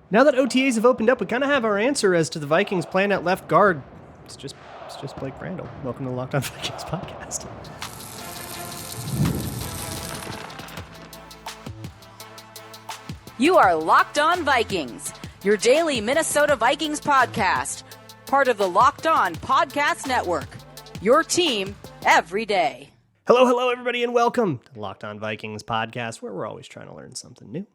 Now that OTAs have opened up, we kind of have our answer as to the Vikings plan at left guard. It's just Blake Brandel. Welcome to the Locked On Vikings podcast. You are Locked On Vikings, your daily Minnesota Vikings podcast, part of the Locked On Podcast Network, your team every day. Hello, everybody, and welcome to the Locked On Vikings podcast, where we're always trying to learn something new.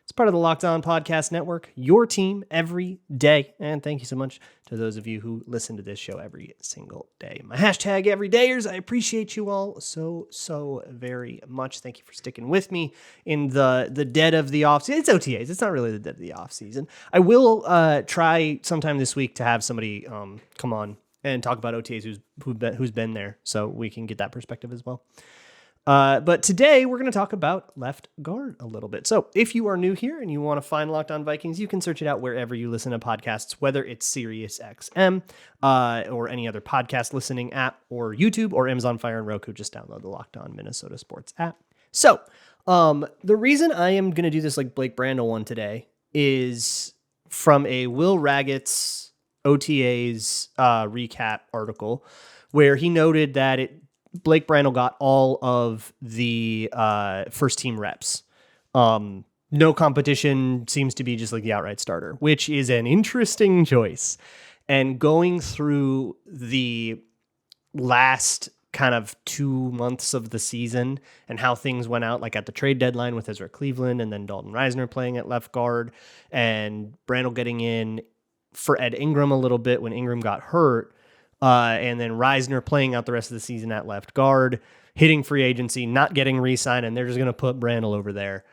It's part of the Locked On Podcast Network, your team every day. And thank you so much to those of you who listen to this show every single day. My hashtag everydayers, I appreciate you all so very much. Thank you for sticking with me in the dead of the off season. It's OTAs. It's not really the dead of the off season. I will try sometime this week to have somebody come on and talk about OTAs who's been there, so we can get that perspective as well. But today we're going to talk about left guard a little bit. So if you are new here and you want to find Locked On Vikings, you can search it out wherever you listen to podcasts, whether it's SiriusXM or any other podcast listening app, or YouTube, or Amazon Fire and Roku. Just download the Locked On Minnesota Sports app. So the reason I am going to do this like Blake Brandel one today is from a Will Raggett's OTAs recap article, where he noted that Blake Brandel got all of the first team reps. No competition, seems to be just like the outright starter, which is an interesting choice. And going through the last kind of 2 months of the season and how things went out, like at the trade deadline with Ezra Cleveland and then Dalton Risner playing at left guard and Brandel getting in for Ed Ingram a little bit when Ingram got hurt. And then Risner playing out the rest of the season at left guard, hitting free agency, not getting re-signed, and they're just going to put Brandel over there.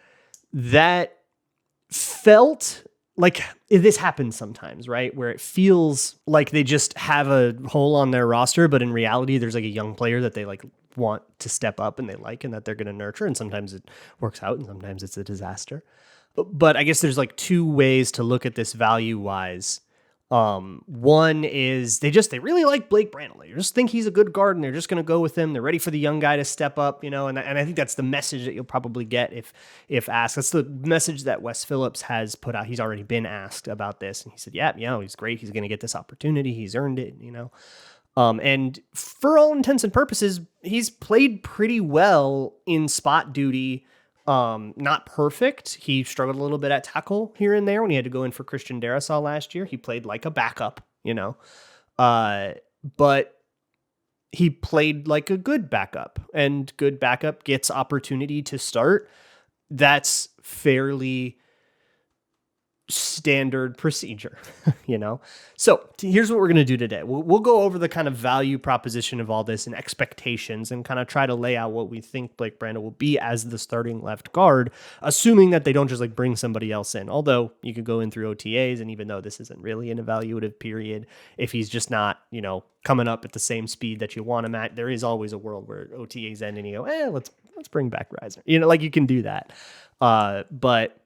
That felt like this happens sometimes, right? Where it feels like they just have a hole on their roster, but in reality, there's like a young player that they like want to step up and they like and that they're going to nurture. And sometimes it works out and sometimes it's a disaster. But I guess there's like two ways to look at this value-wise. One is they really like Blake Brandel. They just think he's a good guard and they're just going to go with him. They're ready for the young guy to step up, and I think that's the message that you'll probably get if asked. That's the message that Wes Phillips has put out. He's already been asked about this and he said, he's great. He's going to get this opportunity. He's earned it, and for all intents and purposes, he's played pretty well in spot duty. Not perfect. He struggled a little bit at tackle here and there when he had to go in for Christian Darrisaw last year. He played like a backup, but he played like a good backup, and good backup gets opportunity to start. That's fairly standard procedure, So here's what we're going to do today. We'll go over the kind of value proposition of all this and expectations and kind of try to lay out what we think Blake Brandel will be as the starting left guard, assuming that they don't just like bring somebody else in. Although you could go in through OTAs, and even though this isn't really an evaluative period, if he's just not, coming up at the same speed that you want him at, there is always a world where OTAs end and you go, let's bring back Risner. You can do that. But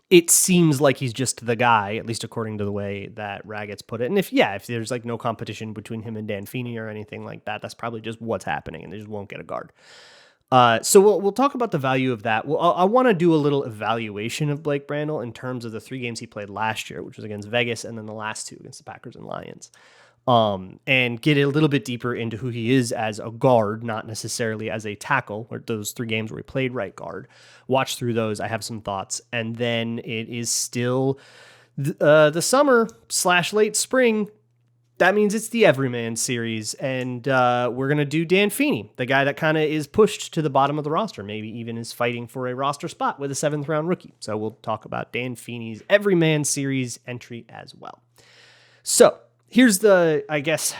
it seems like he's just the guy, at least according to the way that Raggett's put it. And if there's like no competition between him and Dan Feeney or anything like that, that's probably just what's happening, and they just won't get a guard. So we'll talk about the value of that. Well, I want to do a little evaluation of Blake Brandel in terms of the 3 games he played last year, which was against Vegas, and then the last 2 against the Packers and Lions. And get a little bit deeper into who he is as a guard, not necessarily as a tackle, or those 3 games where he played right guard. Watch through those. I have some thoughts. And then it is still the summer/late spring. That means it's the Everyman series. And we're going to do Dan Feeney, the guy that kind of is pushed to the bottom of the roster, maybe even is fighting for a roster spot with a 7th round rookie. So we'll talk about Dan Feeney's Everyman series entry as well. So here's there's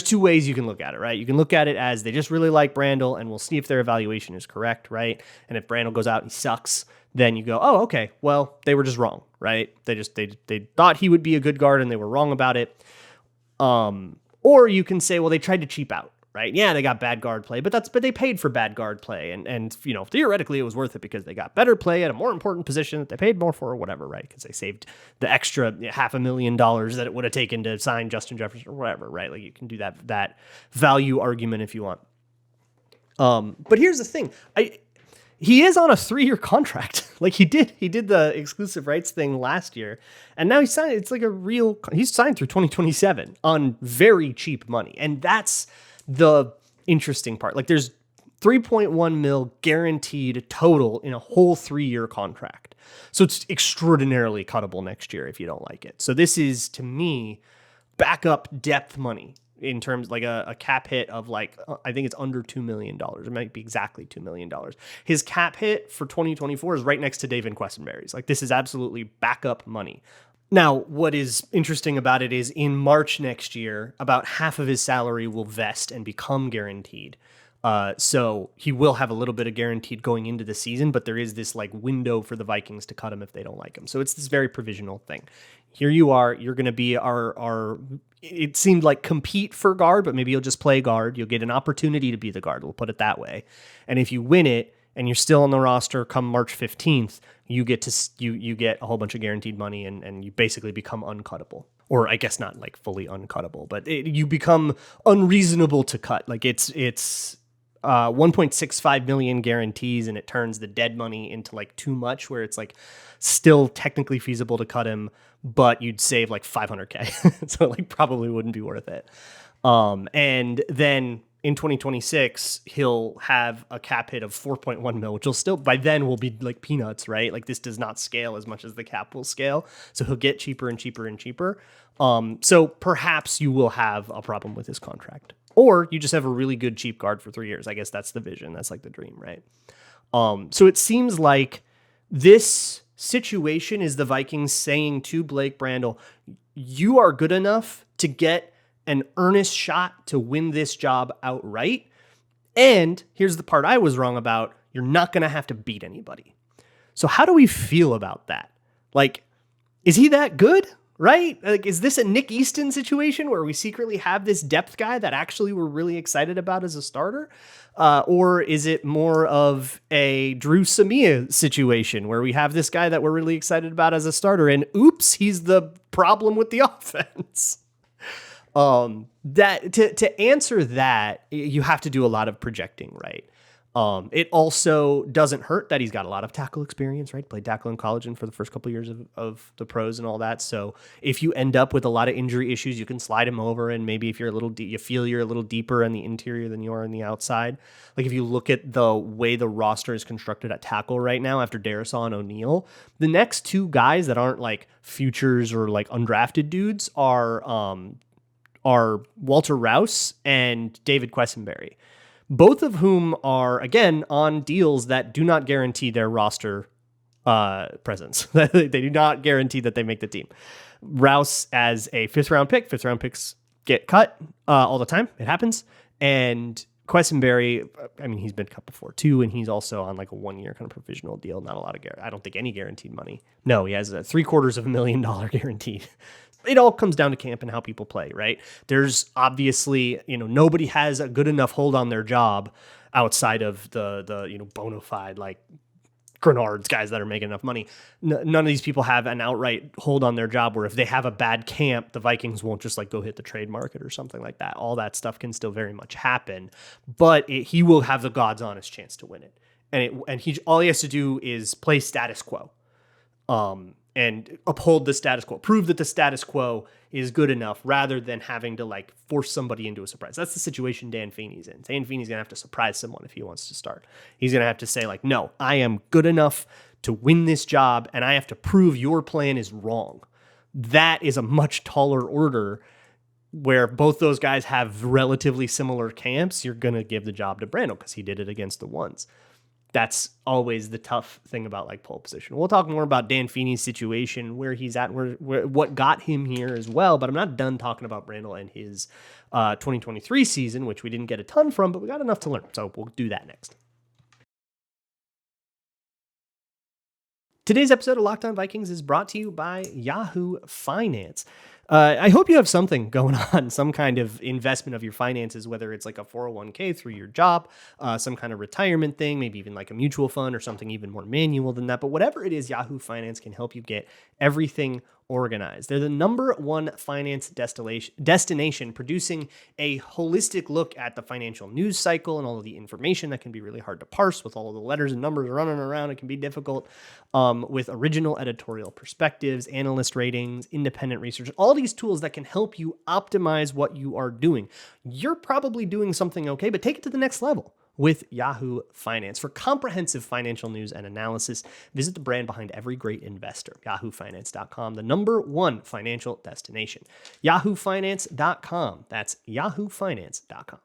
2 ways you can look at it, right? You can look at it as they just really like Brandel, and we'll see if their evaluation is correct, right? And if Brandel goes out and he sucks, then you go, oh, okay, well, they were just wrong, right? They thought he would be a good guard and they were wrong about it. Or you can say, well, they tried to cheap out, right? Yeah, they got bad guard play, but they paid for bad guard play. And theoretically it was worth it because they got better play at a more important position that they paid more for or whatever, right? Because they saved the extra $500,000 that it would have taken to sign Justin Jefferson or whatever, right? Like you can do that value argument if you want. But here's the thing. He is on a 3-year contract. Like he did the exclusive rights thing last year, and now he's signed. It's like he's signed through 2027 on very cheap money. And that's the interesting part. Like there's 3.1 mil guaranteed total in a whole 3-year contract. So it's extraordinarily cuttable next year if you don't like it. So this is, to me, backup depth money in terms like a cap hit of like, I think it's under $2 million. It might be exactly $2 million. His cap hit for 2024 is right next to David Quessenberry's. Like this is absolutely backup money. Now, what is interesting about it is in March next year, about half of his salary will vest and become guaranteed. So he will have a little bit of guaranteed going into the season, but there is this like window for the Vikings to cut him if they don't like him. So it's this very provisional thing. Here you are, you're going to be our, it seemed like compete for guard, but maybe you'll just play guard. You'll get an opportunity to be the guard. We'll put it that way. And if you win it and you're still on the roster come March 15th, you get you get a whole bunch of guaranteed money and you basically become uncuttable. Or I guess not like fully uncuttable, but you become unreasonable to cut. Like it's 1.65 million guarantees, and it turns the dead money into like too much, where it's like still technically feasible to cut him, but you'd save like $500K. So like probably wouldn't be worth it. And then in 2026, he'll have a cap hit of 4.1 mil, which will still by then will be like peanuts, right? Like this does not scale as much as the cap will scale. So he'll get cheaper and cheaper and cheaper. So perhaps you will have a problem with his contract. Or you just have a really good cheap guard for 3 years. I guess that's the vision. That's like the dream, right? So it seems like this situation is the Vikings saying to Blake Brandel, you are good enough to get an earnest shot to win this job outright. And here's the part I was wrong about. You're not going to have to beat anybody. So how do we feel about that? Like, is he that good? Right? Like, is this a Nick Easton situation where we secretly have this depth guy that actually we're really excited about as a starter? Or is it more of a Drew Samia situation where we have this guy that we're really excited about as a starter and oops, he's the problem with the offense? That to answer that, you have to do a lot of projecting, right? It also doesn't hurt that he's got a lot of tackle experience, right? Played tackle in college and for the first couple of years of the pros and all that. So if you end up with a lot of injury issues, you can slide him over. And maybe if you're you feel you're a little deeper on the interior than you are on the outside. Like if you look at the way the roster is constructed at tackle right now after Darisaw and O'Neal, the next two guys that aren't like futures or like undrafted dudes are Walter Rouse and David Quessenberry. Both of whom are, again, on deals that do not guarantee their roster presence. They do not guarantee that they make the team. Rouse as a fifth-round pick. Fifth-round picks get cut all the time. It happens. And Quessenberry, I mean, he's been cut before too, and he's also on like a 1-year kind of provisional deal. Not a lot of I don't think any guaranteed money. No, he has a $750,000 guaranteed. It all comes down to camp and how people play, right? There's obviously, nobody has a good enough hold on their job outside of the bona fide, like Grenard's guys that are making enough money. None of these people have an outright hold on their job where if they have a bad camp, the Vikings won't just like go hit the trade market or something like that. All that stuff can still very much happen, but he will have the God's honest chance to win it. And all he has to do is play status quo. And uphold the status quo, prove that the status quo is good enough rather than having to like force somebody into a surprise. That's the situation Dan Feeney's in. Dan Feeney's going to have to surprise someone if he wants to start. He's going to have to say like, no, I am good enough to win this job and I have to prove your plan is wrong. That is a much taller order where both those guys have relatively similar camps. You're going to give the job to Brandel because he did it against the ones. That's always the tough thing about like pole position. We'll talk more about Dan Feeney's situation, where he's at, where what got him here as well. But I'm not done talking about Brandel and his 2023 season, which we didn't get a ton from, but we got enough to learn. So we'll do that next. Today's episode of Locked On Vikings is brought to you by Yahoo Finance. I hope you have something going on, some kind of investment of your finances, whether it's like a 401k through your job, some kind of retirement thing, maybe even like a mutual fund or something even more manual than that. But whatever it is, Yahoo Finance can help you get everything organized. They're the number one finance destination, producing a holistic look at the financial news cycle and all of the information that can be really hard to parse with all of the letters and numbers running around. It can be difficult, with original editorial perspectives, analyst ratings, independent research, all these tools that can help you optimize what you are doing. You're probably doing something okay, but take it to the next level with Yahoo Finance. For comprehensive financial news and analysis, visit the brand behind every great investor, yahoofinance.com, the number one financial destination. yahoofinance.com. That's yahoofinance.com.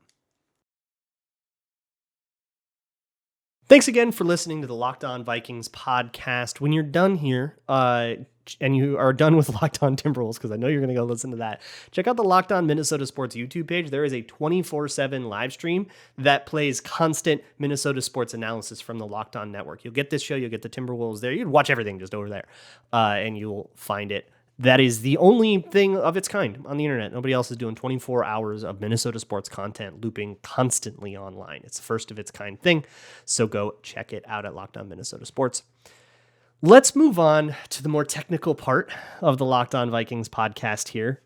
Thanks again for listening to the Locked On Vikings podcast. When you're done here, and you are done with Locked On Timberwolves, because I know you're going to go listen to that, check out the Locked On Minnesota Sports YouTube page. There is a 24/7 live stream that plays constant Minnesota sports analysis from the Locked On network. You'll get this show, you'll get the Timberwolves there. You'd watch everything just over there, and you'll find it. That is the only thing of its kind on the internet. Nobody else is doing 24 hours of Minnesota sports content looping constantly online. It's the first of its kind thing. So go check it out at Locked On Minnesota Sports. Let's move on to the more technical part of the Locked On Vikings podcast here.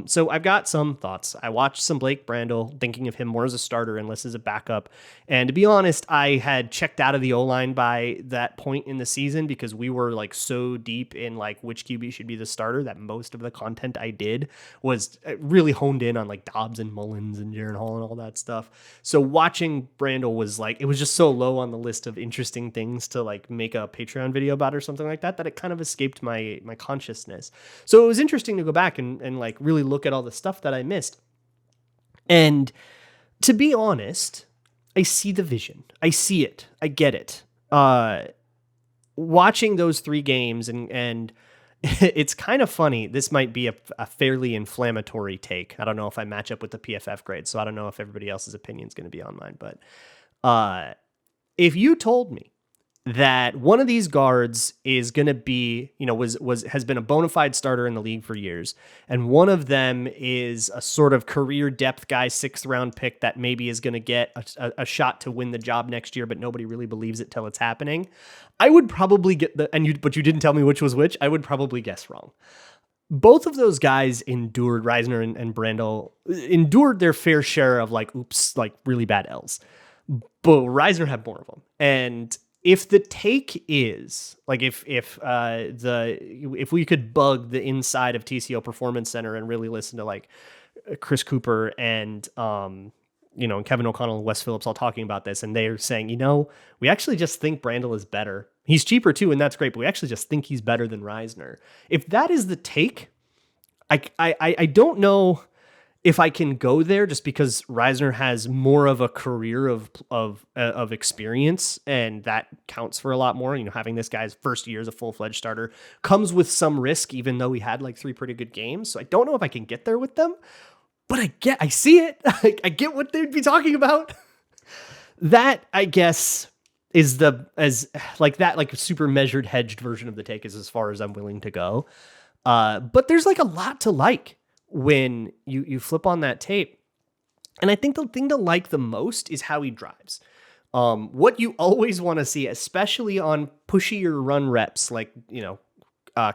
So I've got some thoughts. I watched some Blake Brandel, thinking of him more as a starter and less as a backup. And to be honest, I had checked out of the O-line by that point in the season because we were like so deep in like which QB should be the starter that most of the content I did was really honed in on like Dobbs and Mullins and Jaren Hall and all that stuff. So watching Brandel was like, it was just so low on the list of interesting things to like make a Patreon video about or something like that, that it kind of escaped my consciousness. So it was interesting to go back and like really look at all the stuff that I missed. And to be honest, I see the vision. I see it. I get it. Watching those 3 games and it's kind of funny. This might be a fairly inflammatory take. I don't know if I match up with the PFF grade, so I don't know if everybody else's opinion is going to be on mine. But if you told me that one of these guards is going to be, has been a bona fide starter in the league for years, and one of them is a sort of career depth guy, 6th round pick that maybe is going to get a shot to win the job next year, but nobody really believes it till it's happening, I would probably get but you didn't tell me which was which. I would probably guess wrong. Both of those guys endured, Reisner and Brandel endured their fair share of like really bad L's, but Reisner had more of them. And if the take is like, if we could bug the inside of TCO Performance Center and really listen to like Chris Cooper and and Kevin O'Connell and Wes Phillips all talking about this, and they're saying, we actually just think Brandel is better. He's cheaper too, and that's great, but we actually just think he's better than Reisner. If that is the take, I don't know if I can go there, just because Reisner has more of a career of experience, and that counts for a lot more. Having this guy's first year as a full-fledged starter comes with some risk, even though he had like 3 pretty good games. So I don't know if I can get there with them, but I see it. I get what they'd be talking about. That, I guess, is a super measured, hedged version of the take is as far as I'm willing to go. But there's like a lot to like when you flip on that tape. And I think the thing to like the most is how he drives. What you always want to see, especially on pushier run reps, like,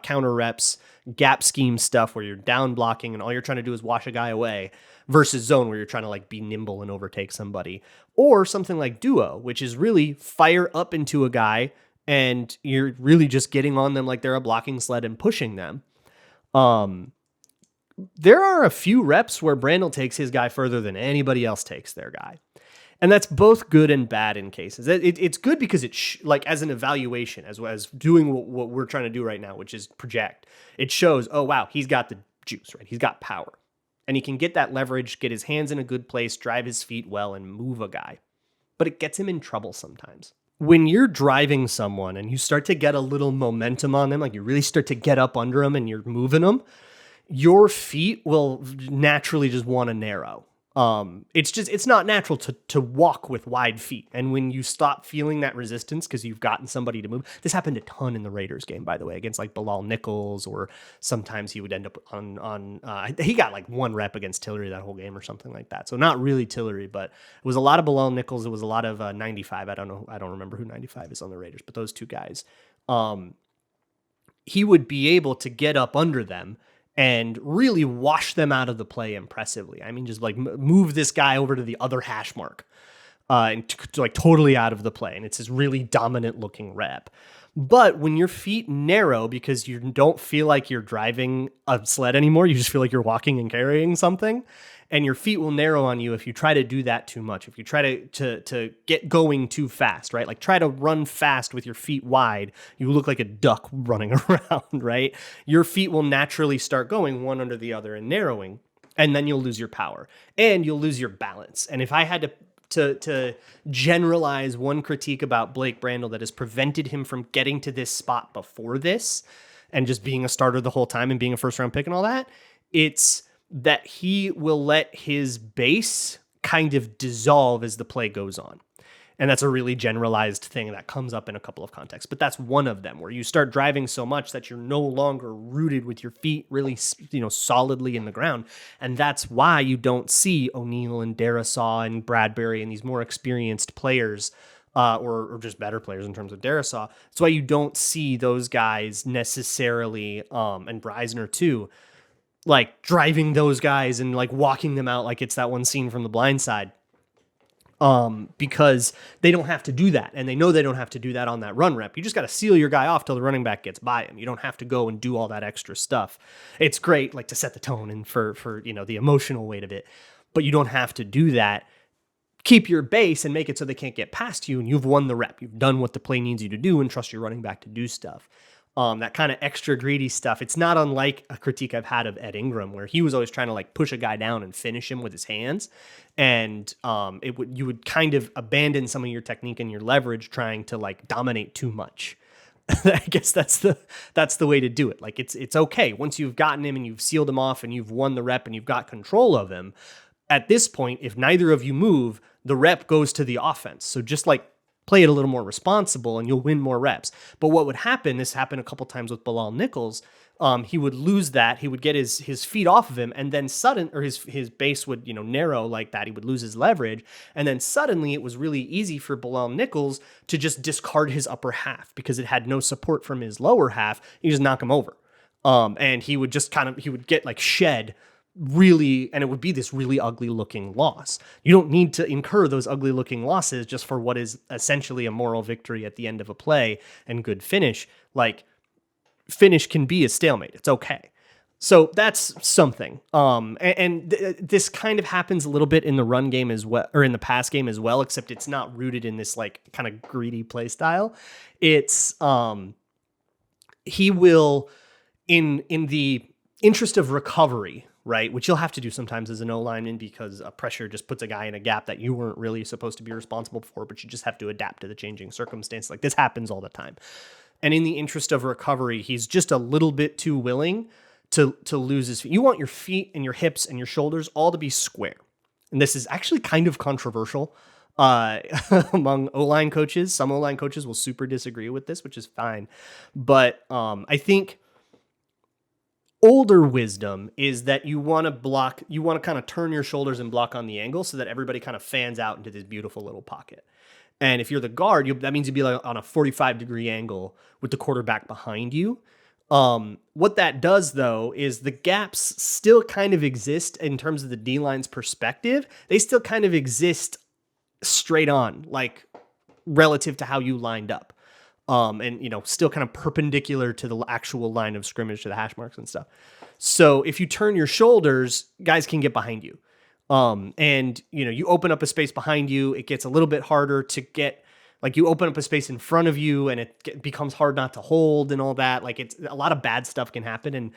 counter reps, gap scheme stuff where you're down blocking and all you're trying to do is wash a guy away, versus zone where you're trying to like be nimble and overtake somebody, or something like duo, which is really fire up into a guy and you're really just getting on them like they're a blocking sled and pushing them. There are a few reps where Brandel takes his guy further than anybody else takes their guy. And that's both good and bad in cases. It's good because it's as an evaluation, as doing what we're trying to do right now, which is project. It shows, oh, wow, he's got the juice, right? He's got power. And he can get that leverage, get his hands in a good place, drive his feet well, and move a guy. But it gets him in trouble sometimes. When you're driving someone and you start to get a little momentum on them, like you really start to get up under them and you're moving them, your feet will naturally just want to narrow. It's not natural to walk with wide feet. And when you stop feeling that resistance because you've gotten somebody to move, this happened a ton in the Raiders game, by the way, against like Bilal Nichols, or sometimes he would end up he got like 1 rep against Tillery that whole game or something like that. So not really Tillery, but it was a lot of Bilal Nichols. It was a lot of 95. I don't remember who 95 is on the Raiders, but those 2 guys. he would be able to get up under them and really wash them out of the play impressively. I mean, just like move this guy over to the other hash mark and like totally out of the play. And it's this really dominant looking rep. But when your feet narrow because you don't feel like you're driving a sled anymore, you just feel like you're walking and carrying something, and your feet will narrow on you if you try to do that too much. If you try to get going too fast, right? Like try to run fast with your feet wide, you look like a duck running around, right? Your feet will naturally start going one under the other and narrowing, and then you'll lose your power and you'll lose your balance. And if I had to generalize one critique about Blake Brandel that has prevented him from getting to this spot before this and just being a starter the whole time and being a first round pick and all that, it's that he will let his base kind of dissolve as the play goes on. And that's a really generalized thing that comes up in a couple of contexts, but that's one of them where you start driving so much that you're no longer rooted with your feet really, solidly in the ground. And that's why you don't see O'Neal and Darasaw and Bradbury and these more experienced players or just better players in terms of Darasaw. That's why you don't see those guys necessarily, and Breisner too, like driving those guys and like walking them out like it's that one scene from The Blind Side. Because they don't have to do that. And they know they don't have to do that on that run rep. You just got to seal your guy off till the running back gets by him. You don't have to go and do all that extra stuff. It's great, like to set the tone and for the emotional weight of it, but you don't have to do that. Keep your base and make it so they can't get past you. And you've won the rep. You've done what the play needs you to do and trust your running back to do stuff. That kind of extra greedy stuff. It's not unlike a critique I've had of Ed Ingram, where he was always trying to like push a guy down and finish him with his hands. And you would kind of abandon some of your technique and your leverage trying to like dominate too much. I guess that's the way to do it. Like it's okay. Once you've gotten him and you've sealed him off and you've won the rep and you've got control of him, at this point, if neither of you move, the rep goes to the offense. So just like play it a little more responsible and you'll win more reps. But what would happen, this happened a couple times with Bilal Nichols, he would lose that. He would get his feet off of him and then his base would, narrow like that. He would lose his leverage. And then suddenly it was really easy for Bilal Nichols to just discard his upper half because it had no support from his lower half. You just knock him over. And he would just he would get like shed really, and it would be this really ugly looking loss. You don't need to incur those ugly looking losses just for what is essentially a moral victory at the end of a play and good finish. Like finish can be a stalemate. It's okay. So that's something. This kind of happens a little bit in the run game as well, or in the pass game as well, except it's not rooted in this like kind of greedy play style. It's he will in the interest of recovery, right, which you'll have to do sometimes as an O-lineman because a pressure just puts a guy in a gap that you weren't really supposed to be responsible for, but you just have to adapt to the changing circumstance. Like this happens all the time. And in the interest of recovery, he's just a little bit too willing to lose his feet. You want your feet and your hips and your shoulders all to be square. And this is actually kind of controversial among O-line coaches. Some O-line coaches will super disagree with this, which is fine. But I think older wisdom is that you want to kind of turn your shoulders and block on the angle so that everybody kind of fans out into this beautiful little pocket. And if you're the guard, that means you'd be like on a 45-degree angle with the quarterback behind you. What that does, though, is the gaps still kind of exist in terms of the D-line's perspective. They still kind of exist straight on, like relative to how you lined up. And still kind of perpendicular to the actual line of scrimmage, to the hash marks and stuff. So if you turn your shoulders, guys can get behind you. And you open up a space behind you, it gets a little bit harder to get, like you open up a space in front of you and it becomes hard not to hold and all that. Like it's a lot of bad stuff can happen. And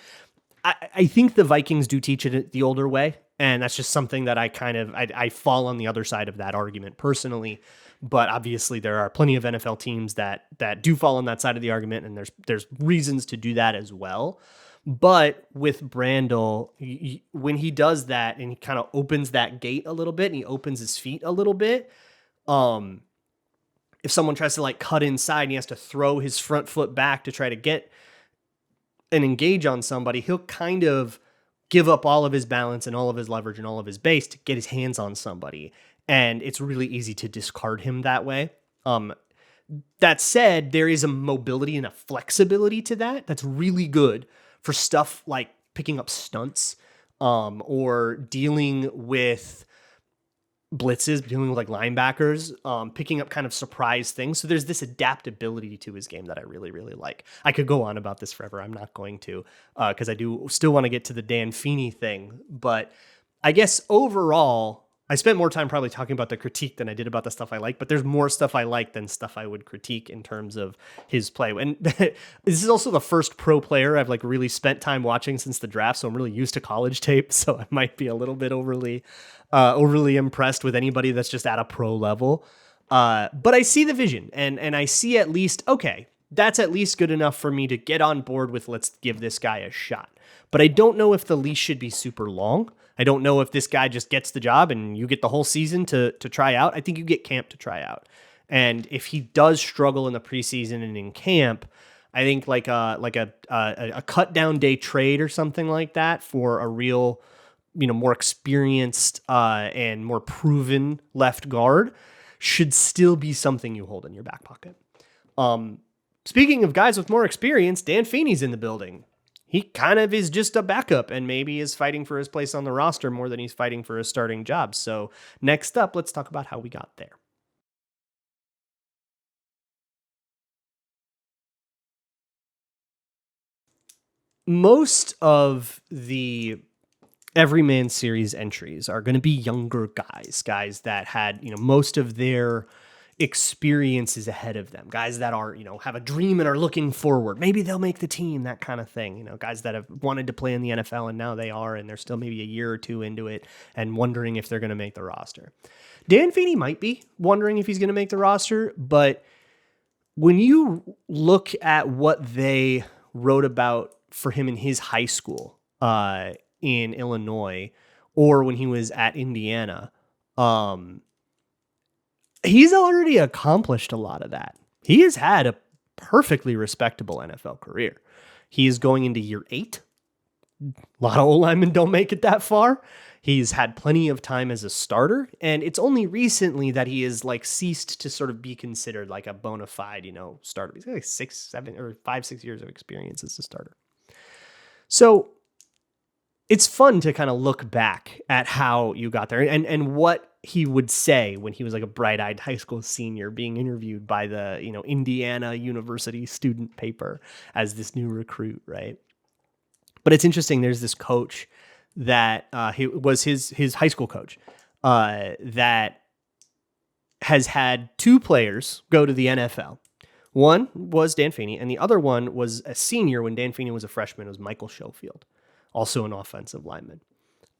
I think the Vikings do teach it the older way. And that's just something that I fall on the other side of that argument personally. But obviously there are plenty of NFL teams that do fall on that side of the argument, and there's reasons to do that as well. But with Brandel, when he does that and he kind of opens that gate a little bit and he opens his feet a little bit, if someone tries to like cut inside and he has to throw his front foot back to try to get and engage on somebody, he'll kind of give up all of his balance and all of his leverage and all of his base to get his hands on somebody. And it's really easy to discard him that way. That said, there is a mobility and a flexibility to that that's really good for stuff like picking up stunts, or dealing with blitzes, dealing with like linebackers, picking up kind of surprise things. So there's this adaptability to his game that I really, really like. I could go on about this forever. I'm not going to, because I do still want to get to the Dan Feeney thing. But I guess overall, I spent more time probably talking about the critique than I did about the stuff I like, but there's more stuff I like than stuff I would critique in terms of his play. And this is also the first pro player I've like really spent time watching since the draft, so I'm really used to college tape, so I might be a little bit overly impressed with anybody that's just at a pro level. But I see the vision, and I see at least, okay, that's at least good enough for me to get on board with, let's give this guy a shot. But I don't know if the leash should be super long. I don't know if this guy just gets the job and you get the whole season to try out. I think you get camp to try out. And if he does struggle in the preseason and in camp, I think like a cut down day trade or something like that for a real, more experienced and more proven left guard should still be something you hold in your back pocket. Speaking of guys with more experience, Dan Feeney's in the building. He kind of is just a backup and maybe is fighting for his place on the roster more than he's fighting for a starting job. So next up, let's talk about how we got there. Most of the Everyman Series entries are going to be younger guys that had, most of their experiences ahead of them, guys that are, have a dream and are looking forward. Maybe they'll make the team, that kind of thing. Guys that have wanted to play in the NFL and now they are, and they're still maybe a year or two into it and wondering if they're going to make the roster. Dan Feeney might be wondering if he's going to make the roster, but when you look at what they wrote about for him in his high school in Illinois, or when he was at Indiana, he's already accomplished a lot of that. He has had a perfectly respectable NFL career. He is going into year 8. A lot of old linemen don't make it that far. He's had plenty of time as a starter, and it's only recently that he has ceased to sort of be considered like a bona fide, starter. He's got like 5-6 years of experience as a starter. So it's fun to kind of look back at how you got there and what he would say when he was like a bright-eyed high school senior being interviewed by the, Indiana University student paper as this new recruit, right? But it's interesting. There's this coach that he was his high school coach that has had 2 players go to the NFL. One was Dan Feeney, and the other one was a senior when Dan Feeney was a freshman. It was Michael Schofield, also an offensive lineman.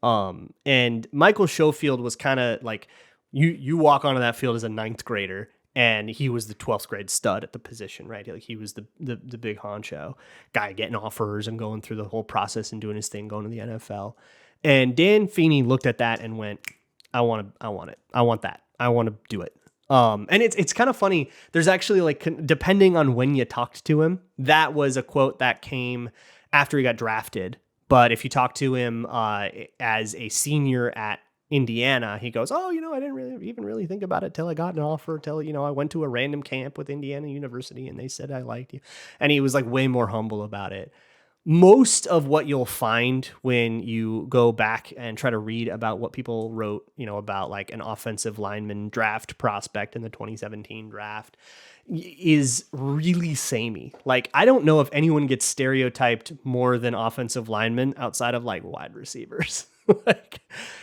And Michael Schofield was kind of like, you walk onto that field as a 9th grader, and he was the 12th grade stud at the position, right? Like he was the big honcho guy getting offers and going through the whole process and doing his thing, going to the NFL. And Dan Feeney looked at that and went, I want it. I want that. I want to do it. And it's kind of funny. There's actually depending on when you talked to him, that was a quote that came after he got drafted. But if you talk to him as a senior at Indiana, he goes, I didn't really think about it till I got an offer, till, I went to a random camp with Indiana University and they said I liked you. And he was way more humble about it. Most of what you'll find when you go back and try to read about what people wrote, about an offensive lineman draft prospect in the 2017 draft is really samey. I don't know if anyone gets stereotyped more than offensive linemen outside of wide receivers.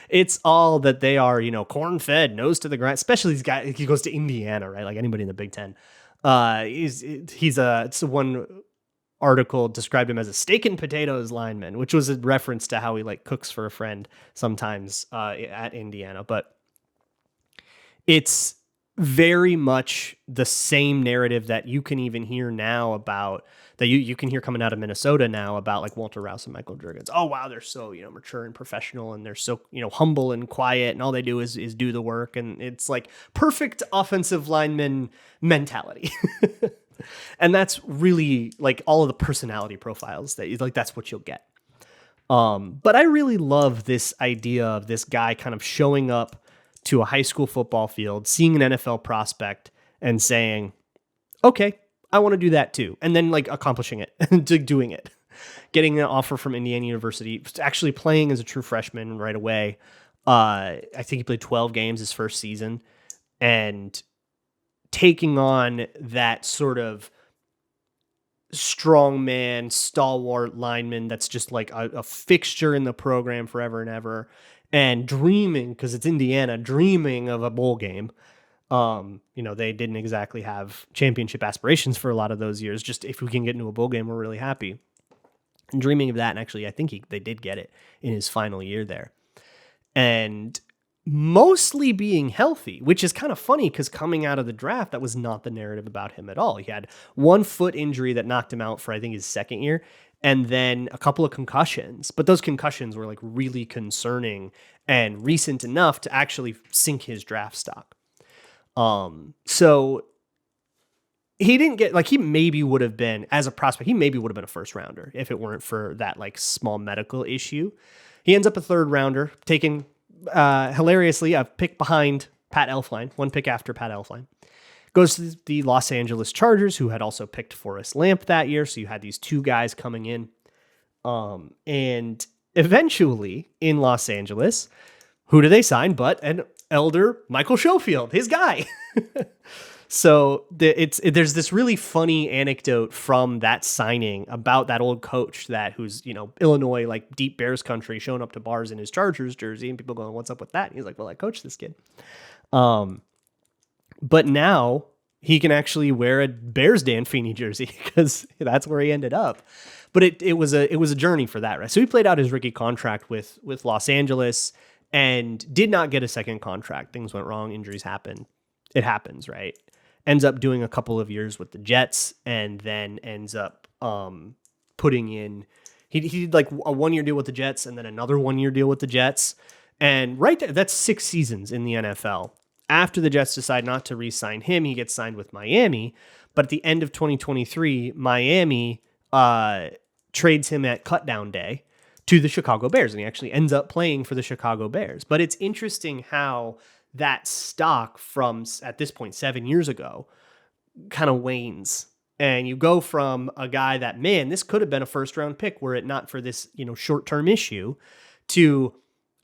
It's all that they are, corn-fed, nose to the ground, especially these guys. He goes to Indiana, right? Anybody in the Big Ten. It's one article described him as a steak and potatoes lineman, which was a reference to how he cooks for a friend sometimes at Indiana. But it's very much the same narrative that you can even hear now about that you can hear coming out of Minnesota now about Walter Rouse and Michael Jurgens. Oh, wow. They're so, mature and professional, and they're so, humble and quiet, and all they do is do the work. And it's perfect offensive lineman mentality. And that's really all of the personality profiles that that's what you'll get. But I really love this idea of this guy kind of showing up to a high school football field, seeing an NFL prospect and saying, okay, I want to do that too. And then like accomplishing it, doing it, getting an offer from Indiana University, actually playing as a true freshman right away. I think he played 12 games his first season, and taking on that sort of strongman, stalwart lineman that's just like a fixture in the program forever and ever, and dreaming, because it's Indiana, dreaming of a bowl game. They didn't exactly have championship aspirations for a lot of those years. Just if we can get into a bowl game, we're really happy. And dreaming of that, and actually I think they did get it in his final year there. And mostly being healthy, which is kind of funny because coming out of the draft, that was not the narrative about him at all. He had one foot injury that knocked him out for, I think, his second year, and then a couple of concussions. But those concussions were like really concerning and recent enough to actually sink his draft stock. So he didn't get, like, he maybe would have been, as a prospect, he maybe would have been a first rounder if it weren't for that like small medical issue. He ends up a third rounder, taking hilariously a pick behind Pat Elflein, one pick after Pat Elflein. Goes to the Los Angeles Chargers, who had also picked Forrest Lamp that year. So you had these two guys coming in. And eventually in Los Angeles, who do they sign but an elder Michael Schofield, his guy. So there's this really funny anecdote from that signing about that old coach who's, Illinois, like deep Bears country, showing up to bars in his Chargers jersey, and people going, "What's up with that?" And he's like, "Well, I coached this kid." But now he can actually wear a Bears Dan Feeney jersey because that's where he ended up. But it was a journey for that, right? So he played out his rookie contract with Los Angeles and did not get a second contract. Things went wrong. Injuries happen. It happens, right? Ends up doing a couple of years with the Jets, and then ends up putting in. He did like a 1-year deal with the Jets, and then another 1-year deal with the Jets, and right there, that's 6 seasons in the NFL. After the Jets decide not to re-sign him, he gets signed with Miami. But at the end of 2023, Miami trades him at cutdown day to the Chicago Bears, and he actually ends up playing for the Chicago Bears. But it's interesting how that stock from, at this point, 7 years ago, kind of wanes. And you go from a guy that, man, this could have been a first round pick were it not for this, short-term issue, to,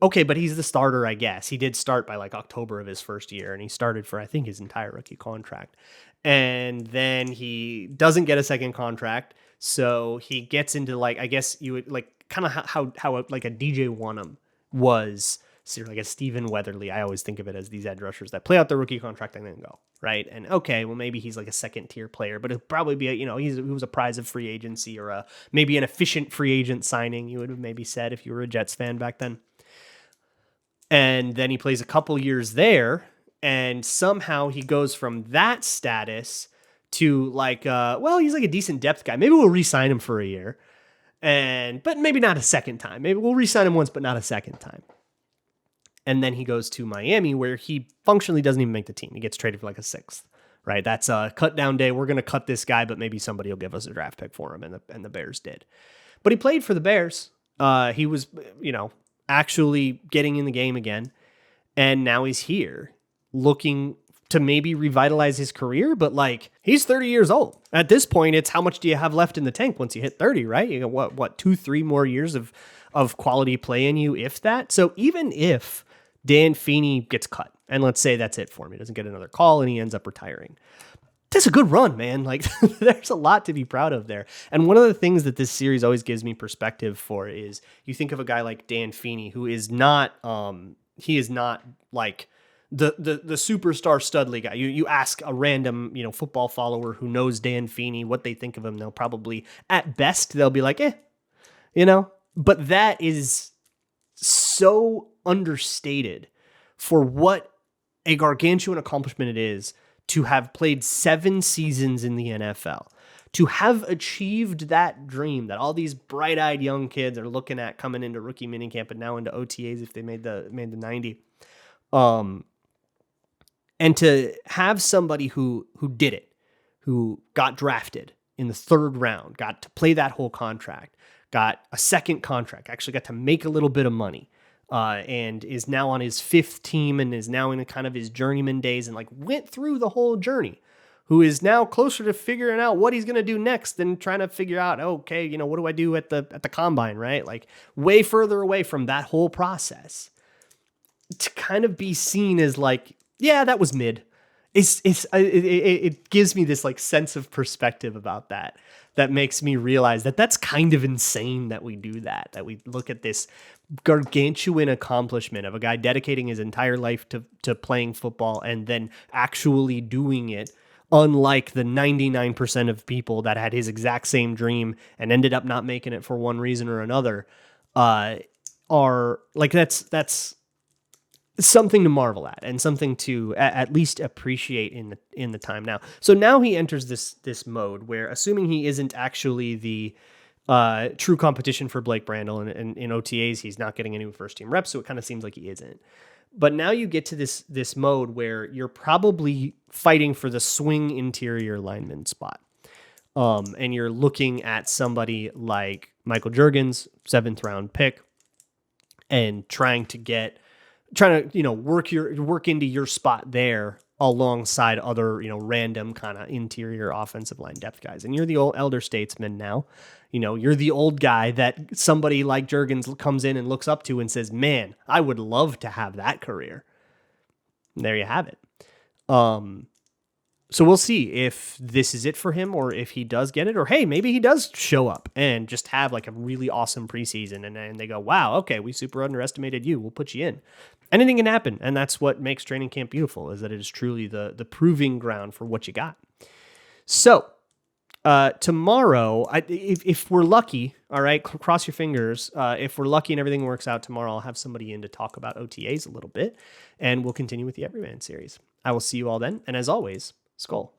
okay, but he's the starter, I guess. He did start by like October of his first year, and he started for, I think, his entire rookie contract. And then he doesn't get a second contract. So he gets into, like, I guess you would like kind of how like a DJ Wanham was, like a Stephen Weatherly. I always think of it as these edge rushers that play out their rookie contract and then go, right? And okay, well, maybe he's like a second tier player, but it'll probably be he was a prize of free agency, or maybe an efficient free agent signing, you would have maybe said if you were a Jets fan back then. And then he plays a couple years there, and somehow he goes from that status to like, he's like a decent depth guy. Maybe we'll re-sign him for a year, but maybe not a second time. Maybe we'll re-sign him once, but not a second time. And then he goes to Miami, where he functionally doesn't even make the team. He gets traded for like a 6th, right? That's a cut down day. We're going to cut this guy, but maybe somebody will give us a draft pick for him. And the Bears did. But he played for the Bears. He was, actually getting in the game again. And now he's here looking to maybe revitalize his career. But like, he's 30 years old. At this point, it's how much do you have left in the tank once you hit 30, right? You got what 2-3 more years of quality play in you, if that. So even if Dan Feeney gets cut, and let's say that's it for him, he doesn't get another call and he ends up retiring, that's a good run, man. Like, there's a lot to be proud of there. And one of the things that this series always gives me perspective for is you think of a guy like Dan Feeney, who is not, he is not like the superstar Studley guy. You ask a random, football follower who knows Dan Feeney what they think of him. They'll probably, at best, they'll be like, but that is so understated for what a gargantuan accomplishment it is to have played 7 seasons in the NFL, to have achieved that dream that all these bright-eyed young kids are looking at coming into rookie minicamp and now into OTAs if they made the 90. And to have somebody who did it, who got drafted in the 3rd round, got to play that whole contract, got a second contract, actually got to make a little bit of money, and is now on his 5th team and is now in kind of his journeyman days and like went through the whole journey, who is now closer to figuring out what he's going to do next than trying to figure out, okay, what do I do at the combine, right? Like way further away from that whole process, to kind of be seen as like, yeah, that was mid. It gives me this like sense of perspective about that makes me realize that that's kind of insane that we do that we look at this gargantuan accomplishment of a guy dedicating his entire life to playing football and then actually doing it, unlike the 99% of people that had his exact same dream and ended up not making it for one reason or another, are like, that's something to marvel at and something to at least appreciate in the time now. So now he enters this mode where, assuming he isn't actually the true competition for Blake Brandel, and in OTAs he's not getting any first team reps, so it kind of seems like he isn't. But now you get to this mode where you're probably fighting for the swing interior lineman spot, and you're looking at somebody like Michael Juergens, 7th round pick, and trying to work into your spot there alongside other, random kind of interior offensive line depth guys. And you're the old elder statesman now. You're the old guy that somebody like Juergens comes in and looks up to and says, man, I would love to have that career. And there you have it. So we'll see if this is it for him, or if he does get it, or hey, maybe he does show up and just have like a really awesome preseason, and they go, wow, okay, we super underestimated you, we'll put you in. Anything can happen, and that's what makes training camp beautiful, is that it is truly the proving ground for what you got. So tomorrow, if we're lucky, all right, cross your fingers, if we're lucky and everything works out tomorrow, I'll have somebody in to talk about OTAs a little bit, and we'll continue with the Everyman series. I will see you all then, and as always, Skull.